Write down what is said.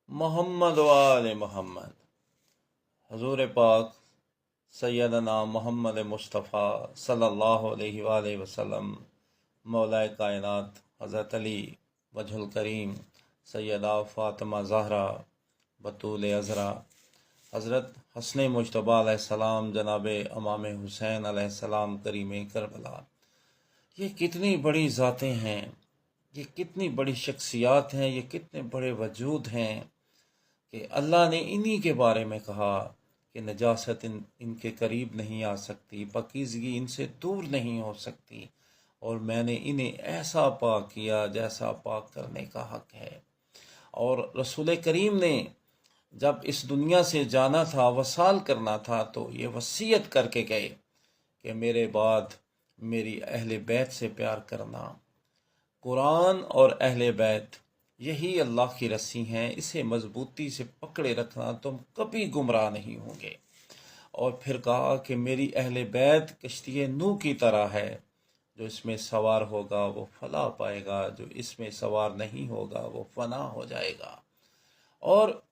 मोहम्मद वाले मोहम्मद। हजूर पाक सैयदना मोहम्मद मुस्तफ़ा सल्लल्लाहु अलैहि वसल्लम, मौलाए कायनात हज़रत अली वजहुल करीम, सैयदा फ़ातिमा ज़हरा बतूल अज़रा, हज़रत हसन मुजतबा अलैहिस्सलाम, जनाब इमाम हुसैन अलैहिस्सलाम करीम करबला, ये कितनी बड़ी ज़ातें हैं, ये कितनी बड़ी शख्सियात हैं, ये कितने बड़े वजूद हैं कि अल्लाह ने इन्हीं के बारे में कहा कि नजासत इनके करीब नहीं आ सकती, पाकीज़गी इनसे दूर नहीं हो सकती, और मैंने इन्हें ऐसा पाक किया जैसा पाक करने का हक है। और रसूल करीम ने जब इस दुनिया से जाना था, वसाल करना था, तो ये वसीयत करके गए कि मेरे बाद मेरी अहले बैत से प्यार करना। कुरान और अहले बैत यही अल्लाह की रस्सी हैं, इसे मजबूती से पकड़े रखना, तुम कभी गुमराह नहीं होंगे। और फिर कहा कि मेरी अहले बैत कश्ती नूह की तरह है, जो इसमें सवार होगा वो फलाह पाएगा, जो इसमें सवार नहीं होगा वो फना हो जाएगा। और